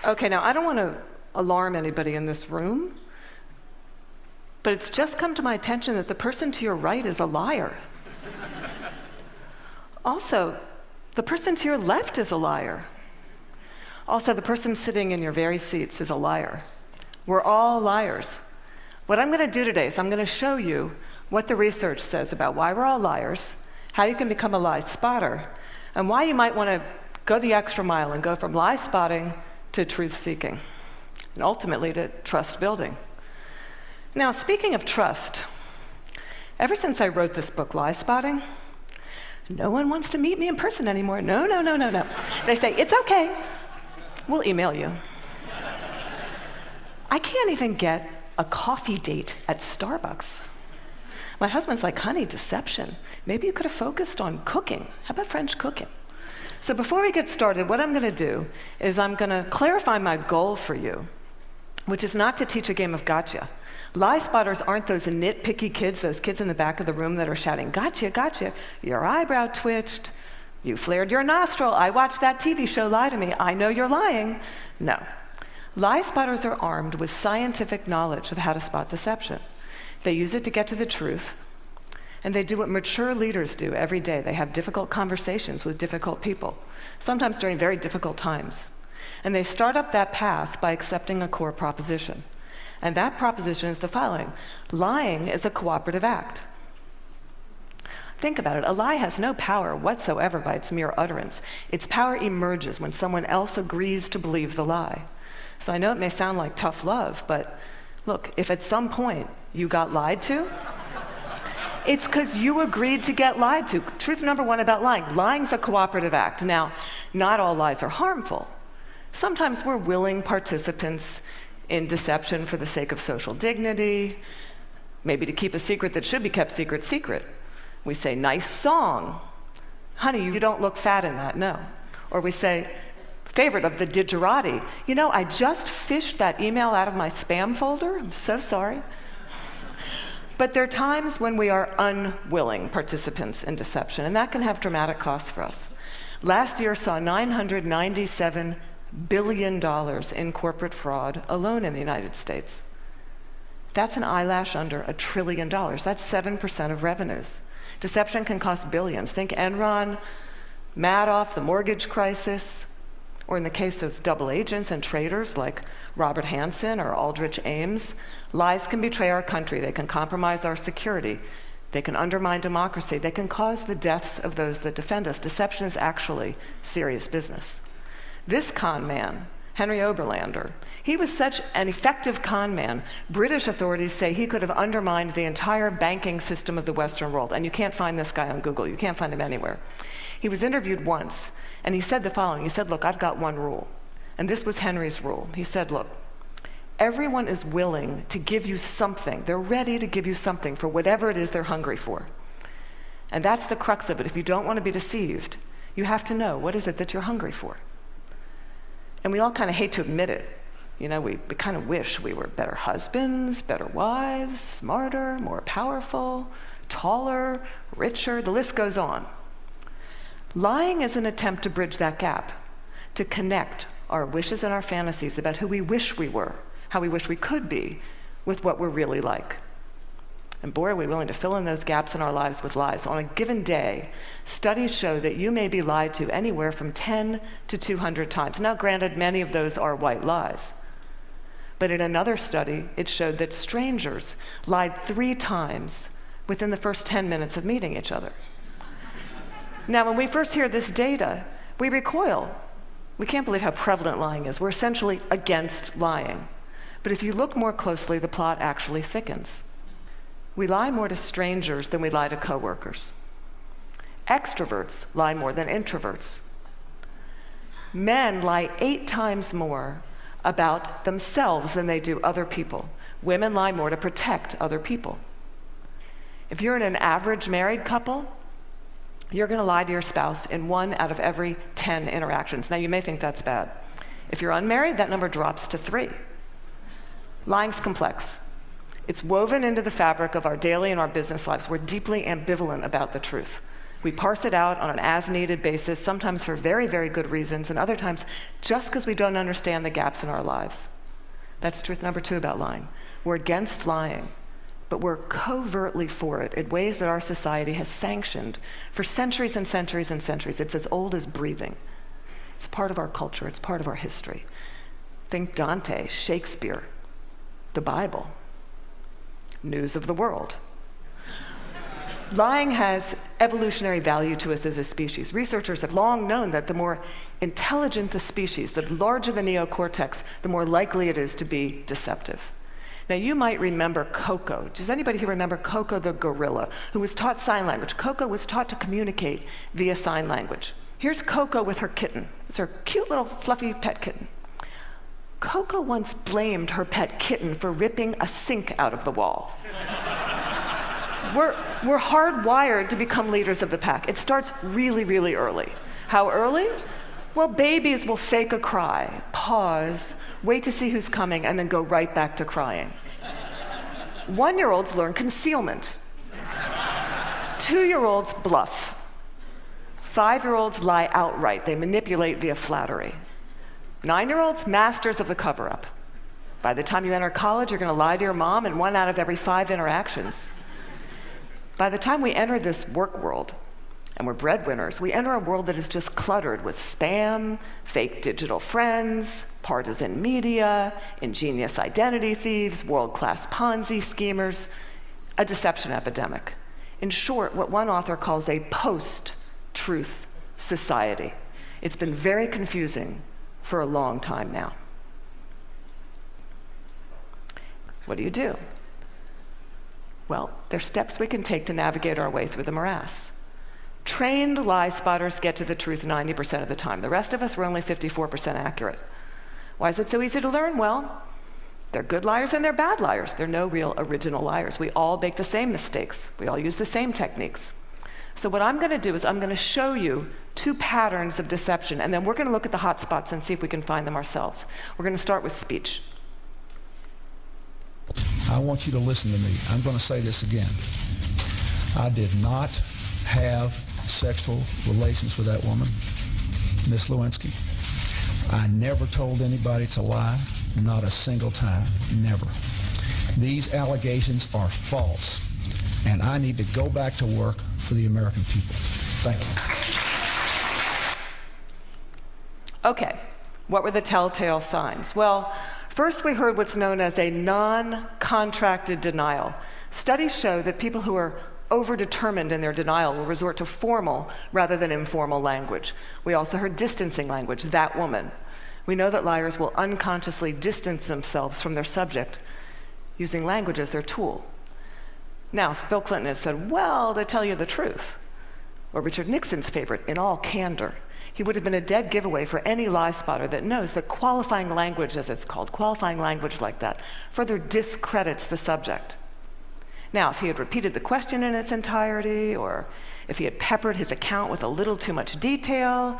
Okay, now I don't want to alarm anybody in this room, but it's just come to my attention that the person to your right is a liar. Also, the person to your left is a liar. Also, the person sitting in your very seats is a liar. We're all liars. What I'm going to do today is I'm going to show you what the research says about why we're all liars, how you can become a lie spotter, and why you might want to go the extra mile and go from lie spotting to truth-seeking, and ultimately to trust building. Now, speaking of trust, ever since I wrote this book, Lie Spotting, no one wants to meet me in person anymore. No. They say, it's okay, we'll email you. I can't even get a coffee date at Starbucks. My husband's like, honey, deception. Maybe you could have focused on cooking. How about French cooking? So before we get started, what I'm going to do is I'm going to clarify my goal for you, which is not to teach a game of gotcha. Lie spotters aren't those nitpicky kids, those kids in the back of the room that are shouting, gotcha, gotcha. Your eyebrow twitched. You flared your nostril. I watched that TV show, Lie to Me. I know you're lying. No. Lie spotters are armed with scientific knowledge of how to spot deception. They use it to get to the truth. And they do what mature leaders do every day. They have difficult conversations with difficult people, sometimes during very difficult times. And they start up that path by accepting a core proposition. And that proposition is the following: lying is a cooperative act. Think about it. A lie has no power whatsoever by its mere utterance. Its power emerges when someone else agrees to believe the lie. So I know it may sound like tough love, but look, if at some point you got lied to, it's because you agreed to get lied to. Truth number one about lying. Lying's a cooperative act. Now, not all lies are harmful. Sometimes we're willing participants in deception for the sake of social dignity, maybe to keep a secret that should be kept secret. We say, nice song. Honey, you don't look fat in that, no. Or we say, favorite of the digerati. You know, I just fished that email out of my spam folder. I'm so sorry. But there are times when we are unwilling participants in deception, and that can have dramatic costs for us. Last year saw $997 billion in corporate fraud alone in the United States. That's an eyelash under $1 trillion. That's 7% of revenues. Deception can cost billions. Think Enron, Madoff, the mortgage crisis, or in the case of double agents and traitors like Robert Hansen or Aldrich Ames, lies can betray our country. They can compromise our security. They can undermine democracy. They can cause the deaths of those that defend us. Deception is actually serious business. This con man, Henry Oberlander, he was such an effective con man, British authorities say he could have undermined the entire banking system of the Western world. And you can't find this guy on Google. You can't find him anywhere. He was interviewed once, and he said the following. He said, look, I've got one rule. And this was Henry's rule. He said, look, everyone is willing to give you something. They're ready to give you something for whatever it is they're hungry for. And that's the crux of it. If you don't want to be deceived, you have to know, what is it that you're hungry for? And we all kind of hate to admit it. You know, we kind of wish we were better husbands, better wives, smarter, more powerful, taller, richer, the list goes on. Lying is an attempt to bridge that gap, to connect our wishes and our fantasies about who we wish we were, how we wish we could be, with what we're really like. And boy, are we willing to fill in those gaps in our lives with lies. On a given day, studies show that you may be lied to anywhere from 10 to 200 times. Now, granted, many of those are white lies. But in another study, it showed that strangers lied 3 times within the first 10 minutes of meeting each other. Now, when we first hear this data, we recoil. We can't believe how prevalent lying is. We're essentially against lying. But if you look more closely, the plot actually thickens. We lie more to strangers than we lie to coworkers. Extroverts lie more than introverts. Men lie 8 times more about themselves than they do other people. Women lie more to protect other people. If you're in an average married couple, you're going to lie to your spouse in 1 out of every 10 interactions. Now, you may think that's bad. If you're unmarried, that number drops to 3. Lying's complex. It's woven into the fabric of our daily and our business lives. We're deeply ambivalent about the truth. We parse it out on an as-needed basis, sometimes for very, very good reasons, and other times just because we don't understand the gaps in our lives. That's truth number 2 about lying. We're against lying, but we're covertly for it in ways that our society has sanctioned for centuries and centuries and centuries. It's as old as breathing. It's part of our culture. It's part of our history. Think Dante, Shakespeare, the Bible, news of the world. Lying has evolutionary value to us as a species. Researchers have long known that the more intelligent the species, the larger the neocortex, the more likely it is to be deceptive. Now, you might remember Coco. Does anybody here remember Coco the gorilla, who was taught sign language? Coco was taught to communicate via sign language. Here's Coco with her kitten. It's her cute little fluffy pet kitten. Coco once blamed her pet kitten for ripping a sink out of the wall. We're hardwired to become leaders of the pack. It starts really, really early. How early? Well, babies will fake a cry, pause, wait to see who's coming, and then go right back to crying. 1-year-olds learn concealment. 2-year-olds bluff. 5-year-olds lie outright. They manipulate via flattery. 9-year-olds, masters of the cover-up. By the time you enter college, you're going to lie to your mom in 1 out of every 5 interactions. By the time we enter this work world, and we're breadwinners, we enter a world that is just cluttered with spam, fake digital friends, partisan media, ingenious identity thieves, world-class Ponzi schemers, a deception epidemic. In short, what one author calls a post-truth society. It's been very confusing for a long time now. What do you do? Well, there's steps we can take to navigate our way through the morass. Trained lie spotters get to the truth 90% of the time. The rest of us, we're only 54% accurate. Why is it so easy to learn? Well, they're good liars and they're bad liars. They're no real original liars. We all make the same mistakes. We all use the same techniques. So what I'm going to do is I'm going to show you 2 patterns of deception, and then we're going to look at the hot spots and see if we can find them ourselves. We're going to start with speech. I want you to listen to me. I'm going to say this again. I did not have sexual relations with that woman, Miss Lewinsky. I never told anybody to lie, not a single time, never. These allegations are false, and I need to go back to work for the American people. Thank you. Okay, what were the telltale signs? Well, first we heard what's known as a non-contracted denial. Studies show that people who are overdetermined in their denial will resort to formal rather than informal language. We also heard distancing language, that woman. We know that liars will unconsciously distance themselves from their subject using language as their tool. Now, if Bill Clinton had said, well, they tell you the truth, or Richard Nixon's favorite, in all candor, he would have been a dead giveaway for any lie spotter that knows that qualifying language, as it's called, qualifying language like that, further discredits the subject. Now, if he had repeated the question in its entirety, or if he had peppered his account with a little too much detail,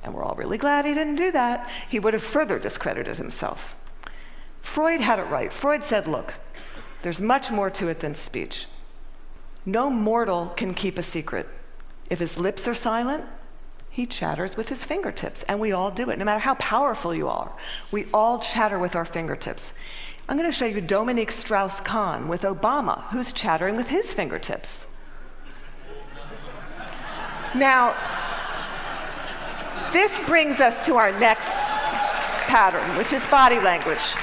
and we're all really glad he didn't do that, he would have further discredited himself. Freud had it right. Freud said, look, there's much more to it than speech. No mortal can keep a secret. If his lips are silent, he chatters with his fingertips, and we all do it. No matter how powerful you are, we all chatter with our fingertips. I'm going to show you Dominique Strauss-Kahn with Obama, who's chattering with his fingertips. Now, this brings us to our next pattern, which is body language.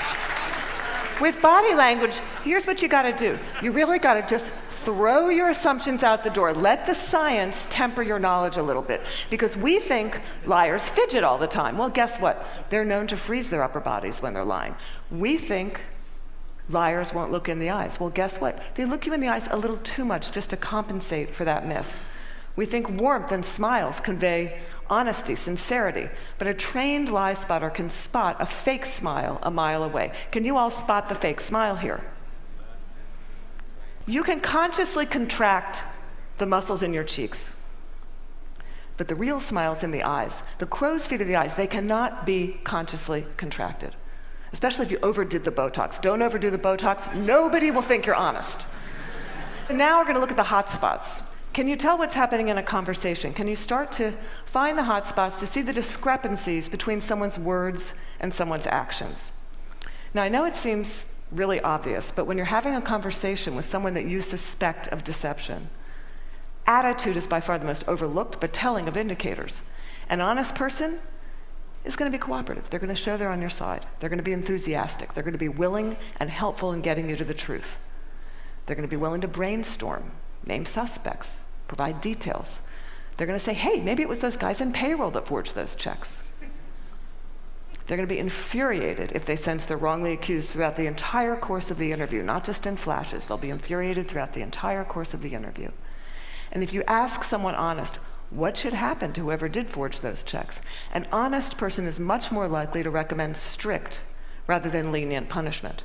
With body language, here's what you got to do. You really got to just throw your assumptions out the door. Let the science temper your knowledge a little bit, because we think liars fidget all the time. Well, guess what? They're known to freeze their upper bodies when they're lying. We think liars won't look in the eyes. Well, guess what? They look you in the eyes a little too much just to compensate for that myth. We think warmth and smiles convey honesty, sincerity, but a trained lie spotter can spot a fake smile a mile away. Can you all spot the fake smile here? You can consciously contract the muscles in your cheeks. But the real smile's in the eyes. The crow's feet of the eyes, they cannot be consciously contracted, especially if you overdid the Botox. Don't overdo the Botox. Nobody will think you're honest. And now we're going to look at the hot spots. Can you tell what's happening in a conversation? Can you start to find the hot spots to see the discrepancies between someone's words and someone's actions? Now, I know it seems really obvious, but when you're having a conversation with someone that you suspect of deception, attitude is by far the most overlooked but telling of indicators. An honest person is going to be cooperative. They're going to show they're on your side. They're going to be enthusiastic. They're going to be willing and helpful in getting you to the truth. They're going to be willing to brainstorm, name suspects, provide details. They're going to say, hey, maybe it was those guys in payroll that forged those checks. They're going to be infuriated if they sense they're wrongly accused throughout the entire course of the interview, not just in flashes. They'll be infuriated throughout the entire course of the interview. And if you ask someone honest, what should happen to whoever did forge those checks? An honest person is much more likely to recommend strict rather than lenient punishment.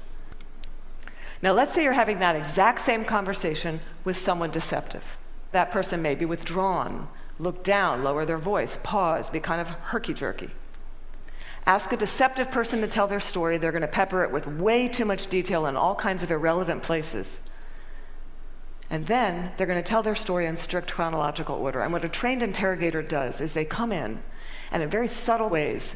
Now, let's say you're having that exact same conversation with someone deceptive. That person may be withdrawn, look down, lower their voice, pause, be kind of herky-jerky. Ask a deceptive person to tell their story. They're going to pepper it with way too much detail in all kinds of irrelevant places. And then they're going to tell their story in strict chronological order. And what a trained interrogator does is they come in, and in very subtle ways,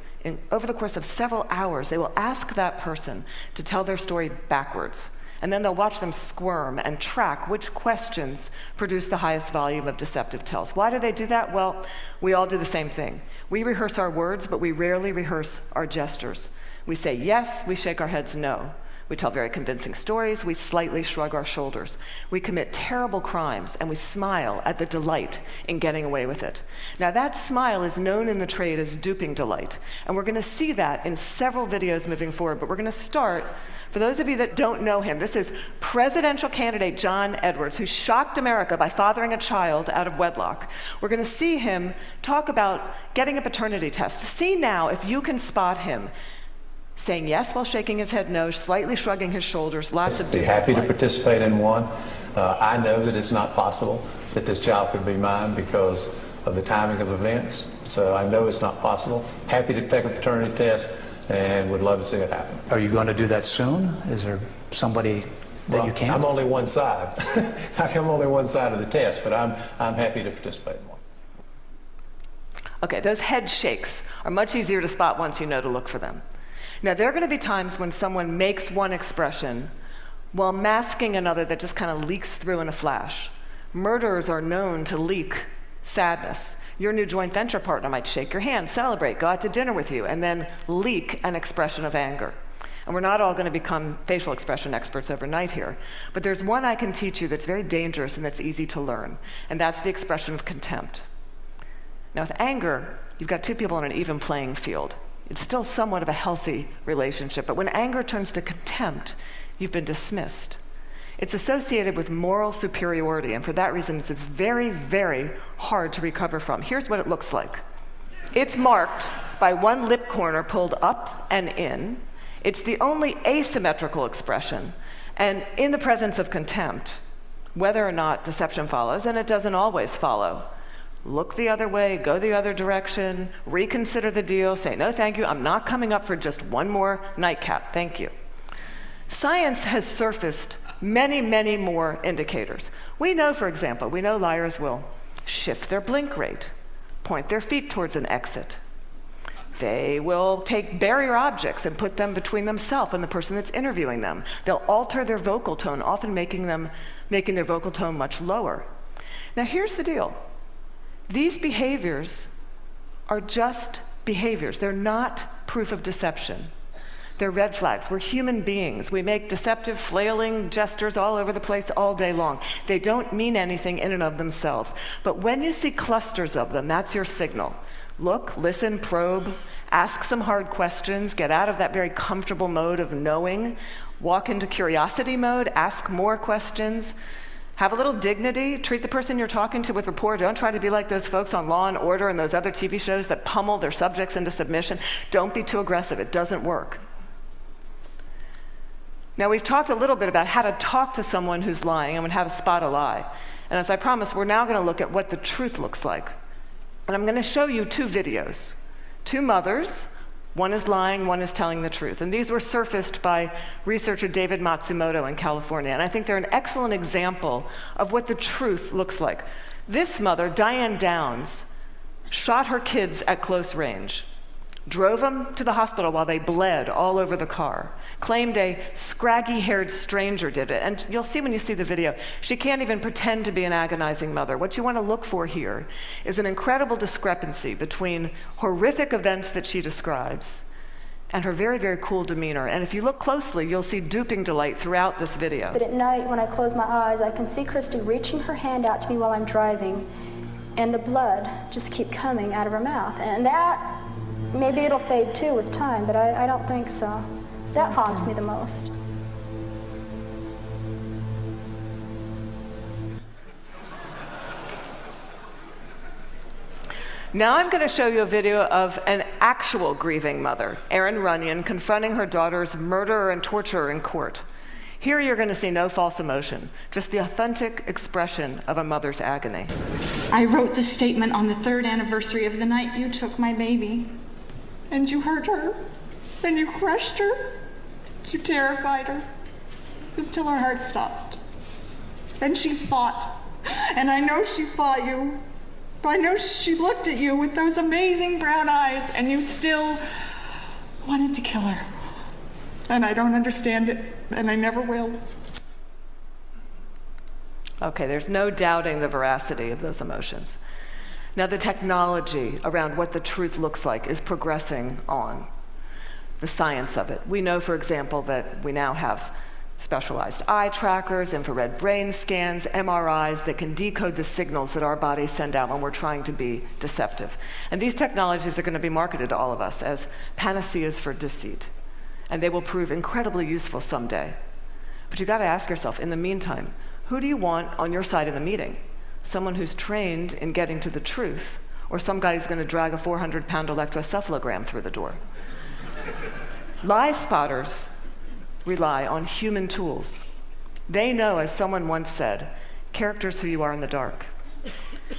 over the course of several hours, they will ask that person to tell their story backwards. And then they'll watch them squirm and track which questions produce the highest volume of deceptive tells. Why do they do that? Well, we all do the same thing. We rehearse our words, but we rarely rehearse our gestures. We say yes, we shake our heads no. We tell very convincing stories, we slightly shrug our shoulders. We commit terrible crimes, and we smile at the delight in getting away with it. Now, that smile is known in the trade as duping delight, and we're going to see that in several videos moving forward, but we're going to start. For those of you that don't know him, this is presidential candidate John Edwards, who shocked America by fathering a child out of wedlock. We're going to see him talk about getting a paternity test. See now if you can spot him saying yes while shaking his head no, slightly shrugging his shoulders, lots of... Be happy to participate in one. I know that it's not possible that this child could be mine because of the timing of events, so I know it's not possible. Happy to take a paternity test and would love to see it happen. Are you going to do that soon? Is there somebody that you can't? I'm only one side. I'm only one side of the test, but I'm happy to participate in one. Okay, those head shakes are much easier to spot once you know to look for them. Now, there are going to be times when someone makes one expression while masking another that just kind of leaks through in a flash. Murderers are known to leak sadness. Your new joint venture partner might shake your hand, celebrate, go out to dinner with you, and then leak an expression of anger. And we're not all going to become facial expression experts overnight here. But there's one I can teach you that's very dangerous and that's easy to learn, and that's the expression of contempt. Now, with anger, you've got two people on an even playing field. It's still somewhat of a healthy relationship, but when anger turns to contempt, you've been dismissed. It's associated with moral superiority, and for that reason, it's very, very hard to recover from. Here's what it looks like. It's marked by one lip corner pulled up and in. It's the only asymmetrical expression, and in the presence of contempt, whether or not deception follows, and it doesn't always follow, look the other way, go the other direction, reconsider the deal, say, no, thank you, I'm not coming up for just one more nightcap, thank you. Science has surfaced many, many more indicators. We know, for example, liars will shift their blink rate, point their feet towards an exit. They will take barrier objects and put them between themselves and the person that's interviewing them. They'll alter their vocal tone, often making their vocal tone much lower. Now, here's the deal. These behaviors are just behaviors. They're not proof of deception. They're red flags. We're human beings. We make deceptive, flailing gestures all over the place all day long. They don't mean anything in and of themselves. But when you see clusters of them, that's your signal. Look, listen, probe, ask some hard questions, get out of that very comfortable mode of knowing, walk into curiosity mode, ask more questions. Have a little dignity, treat the person you're talking to with rapport. Don't try to be like those folks on Law and Order and those other TV shows that pummel their subjects into submission. Don't be too aggressive, it doesn't work. Now, we've talked a little bit about how to talk to someone who's lying and how to spot a lie. And as I promised, we're now going to look at what the truth looks like. And I'm going to show you two videos, two mothers. One is lying, one is telling the truth. And these were surfaced by researcher David Matsumoto in California. And I think they're an excellent example of what the truth looks like. This mother, Diane Downs, shot her kids at close range, drove them to the hospital while they bled all over the car, claimed a scraggy-haired stranger did it. And you'll see when you see the video, she can't even pretend to be an agonizing mother. What you want to look for here is an incredible discrepancy between horrific events that she describes and her very, very cool demeanor. And if you look closely, you'll see duping delight throughout this video. But at night, when I close my eyes, I can see Christy reaching her hand out to me while I'm driving, and the blood just keep coming out of her mouth. And that, maybe it'll fade too with time, but I don't think so. That haunts me the most. Now I'm going to show you a video of an actual grieving mother, Erin Runyon, confronting her daughter's murderer and torturer in court. Here you're going to see no false emotion, just the authentic expression of a mother's agony. I wrote the statement on the 3rd anniversary of the night you took my baby. And you hurt her, and you crushed her, you terrified her, until her heart stopped. And she fought, and I know she fought you. I know she looked at you with those amazing brown eyes, and you still wanted to kill her. And I don't understand it, and I never will. Okay, there's no doubting the veracity of those emotions. Now, the technology around what the truth looks like is progressing on, the science of it. We know, for example, that we now have specialized eye trackers, infrared brain scans, MRIs that can decode the signals that our bodies send out when we're trying to be deceptive. And these technologies are going to be marketed to all of us as panaceas for deceit. And they will prove incredibly useful someday. But you've got to ask yourself, in the meantime, who do you want on your side of the meeting? Someone who's trained in getting to the truth, or some guy who's going to drag a 400-pound electroencephalogram through the door? Lie spotters rely on human tools. They know, as someone once said, character's who you are in the dark.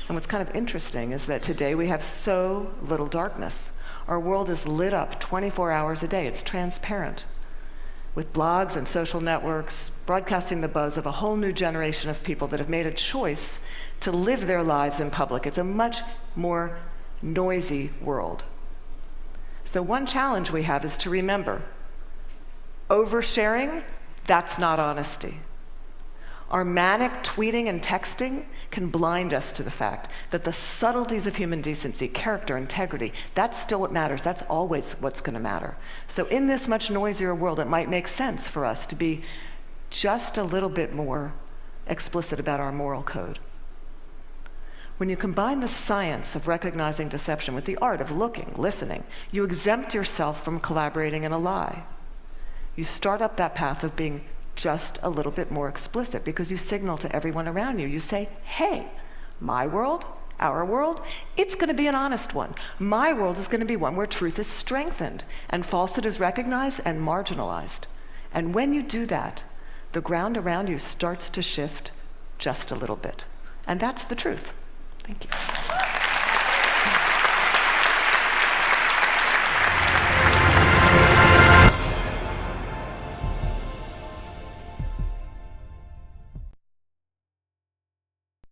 And what's kind of interesting is that today we have so little darkness. Our world is lit up 24 hours a day. It's transparent, with blogs and social networks broadcasting the buzz of a whole new generation of people that have made a choice to live their lives in public. It's a much more noisy world. So one challenge we have is to remember, oversharing, that's not honesty. Our manic tweeting and texting can blind us to the fact that the subtleties of human decency, character, integrity, that's still what matters. That's always what's going to matter. So in this much noisier world, it might make sense for us to be just a little bit more explicit about our moral code. When you combine the science of recognizing deception with the art of looking, listening, you exempt yourself from collaborating in a lie. You start up that path of being just a little bit more explicit because you signal to everyone around you. You say, hey, my world, our world, it's going to be an honest one. My world is going to be one where truth is strengthened and falsehood is recognized and marginalized. And when you do that, the ground around you starts to shift just a little bit. And that's the truth.